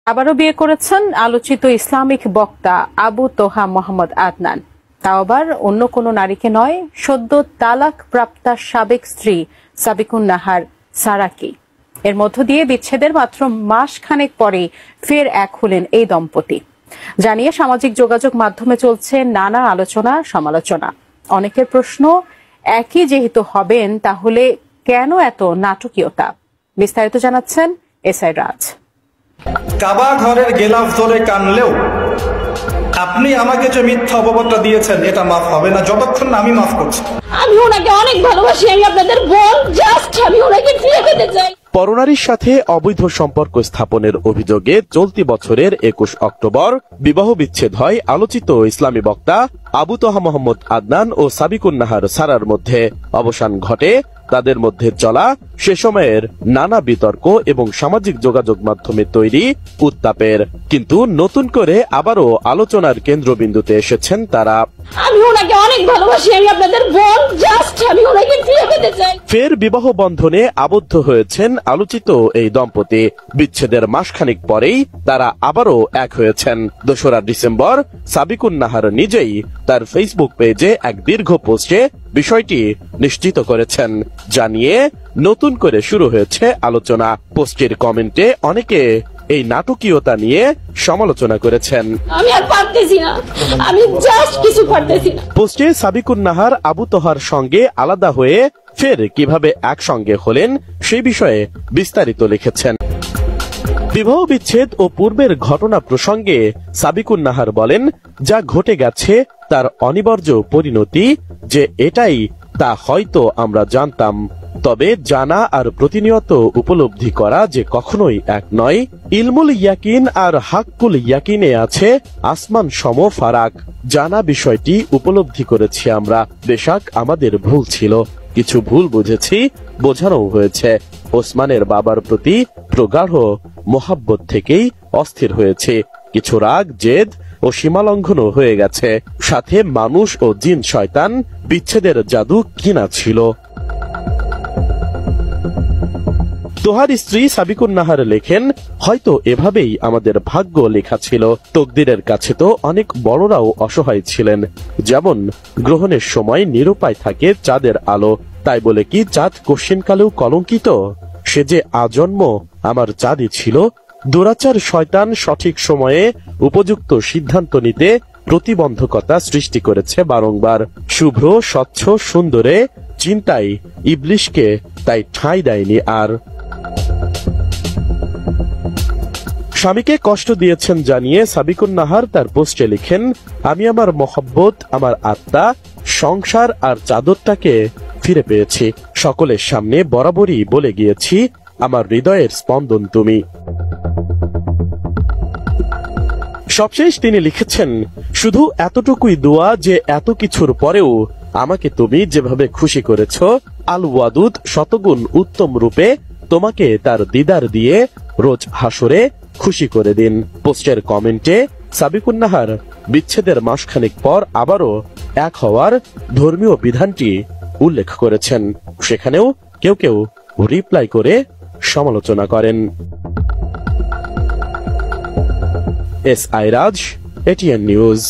আবারও বিয়ে করেছেন আলোচিত ইসলামিক বক্তা আবু তোহা মোহাম্মদ আদনান। তাও আবার অন্য কোনো নারীকে নয়, সদ্য তালাক প্রাপ্তা সাবেক স্ত্রী সাবিকুন নাহার সারাকে। এর মধ্য দিয়ে বিচ্ছেদের মাত্র মাস খানেক পরে ফের এক হলেন এই দম্পতি। জানিয়ে সামাজিক যোগাযোগ মাধ্যমে চলছে নানা আলোচনা সমালোচনা। অনেকের প্রশ্ন, একই যেহেতু হবেন তাহলে কেন এত নাটকীয়তা? বিস্তারিত জানাচ্ছেন এসআই রাজ। কাবা ঘরের গেলাফ ধরে কানলেও আপনি আমাকে যে মিথ্যা অপবাদটা দিয়েছেন এটা মাফ হবে না যতক্ষণ না আমি মাফ করছি। আমি ওনাকে অনেক ভালোবাসি, আমি আপনাদের বোন, জাস্ট আমি ওনাকে ফিরে পেতে চাই। পরনারীর সাথে অবৈধ সম্পর্ক স্থাপনের অভিযোগে চলতি বছরের ২১ অক্টোবর বিবাহ বিচ্ছেদ হয় আলোচিত ইসলামী বক্তা আবু তোহা মোহাম্মদ আদনান ও সাবিকুন নাহার সারার মধ্যে। অবসান ঘটে তাদের মধ্যে চলা সে সময়ের নানা বিতর্ক এবং সামাজিক যোগাযোগ মাধ্যমে তৈরি উত্তাপের। কিন্তু নতুন করে আবারও আলোচনার কেন্দ্রবিন্দুতে এসেছেন তারা। আমি ওনাকে অনেক ভালোবাসি, আমি আপনাদের বোন, জাস্ট আমি ওনাকে ফিরে পেতে চাই। ফের বিবাহ বন্ধনে আবদ্ধ হয়েছেন আলোচিত এই দম্পতি। বিচ্ছেদের মাসখানেক পরেই তারা আবারও এক হয়েছেন। ২রা ডিসেম্বর সাবিকুন নাহার নিজেই তার ফেসবুক পেজে এক দীর্ঘ পোস্টে বিষয়টি নিশ্চিত করেছেন। জানিয়ে নতুন করে শুরু হয়েছে আলোচনা। পোস্টের কমেন্টে অনেকে এই নাটকীয়তা নিয়ে সমালোচনা করেছেন। আমি আর পারতেছি না, আমি জাস্ট কিছু পারতেছি না। পোস্টে সাবিকুন নাহার আবু তোহার সঙ্গে আলাদা হয়ে ফের কিভাবে একসঙ্গে হলেন সেই বিষয়ে বিস্তারিত লিখেছেন। বিবাহ বিচ্ছেদ ও পূর্বের ঘটনা প্রসঙ্গে সাবিকুন নাহার বলেন, যা ঘটে গেছে তার অনিবার্য পরিণতি যে এটাই তা হয়তো আমরা জানতাম, তবে জানা আর প্রতিনিয়ত উপলব্ধি করা যে কখনোই এক নয়। ইলমুল ইয়াকিন আর হাক্কুল ইয়াকিনে আছে আসমান সম ফারাক। জানা বিষয়টি উপলব্ধি করেছি আমরা, বেশাক আমাদের ভুল ছিল, কিছু ভুল বুঝেছি, বোঝানো হয়েছে। ওসমানের বাবার প্রতি প্রগাঢ় মোহাব্বত থেকেই অস্থির হয়েছে। কিছু রাগ, জেদ ও সীমালঙ্ঘনও হয়ে গেছে। সাথে মানুষ ও জিন শয়তান বিচ্ছেদের জাদু কিনা ছিল। তোহার স্ত্রী সাবিকুন নাহার লেখেন, হয়তো এভাবেই আমাদের ভাগ্য লেখা ছিল। তকদিরের কাছে তো অনেক বড়রাও অসহায় ছিলেন। যেমন গ্রহণের সময় নিরুপায় থাকে চাঁদের আলো, তাই বলে কি চাঁদ কশিনকালেও কলঙ্কিত? সে যে আজন্ম আমার চাঁদই ছিল। দুরাচার শয়তান সঠিক সময়ে উপযুক্ত সিদ্ধান্ত নিতে প্রতিবন্ধকতা সৃষ্টি করেছে বারংবার। শুভ্র স্বচ্ছ সুন্দরে চিন্তায় ইবলিশকে তাই ঠাঁই দেয়নি আর। স্বামীকে কষ্ট দিয়েছেন জানিয়ে সাবিকুন নাহার তার পোস্টে লিখেন, আমি আমার মহব্বত, আমার আত্মা, সংসার আর চাদরটাকে ফিরে পেয়েছি। সকলের সামনে বরাবরই বলে গিয়েছি, আমার হৃদয়ের স্পন্দন তুমি। সবশেষ তিনি লিখেছেন, শুধু এতটুকুই দোয়া যে এত কিছুর পরেও আমাকে তুমি যেভাবে খুশি করেছ, আল ওয়াদুদ শতগুণ উত্তম রূপে তোমাকে তার দিদার দিয়ে রোজ হাসরে খুশি করে দিন। পোস্টের কমেন্টে সাবিকুন নাহার বিচ্ছেদের মাসখানেক পর আবারও এক হওয়ার ধর্মীয় বিধানটি উল্লেখ করেছেন। সেখানেও কেউ কেউ রিপ্লাই করে সমালোচনা করেন। এসআই রাজ, এটিএন নিউজ।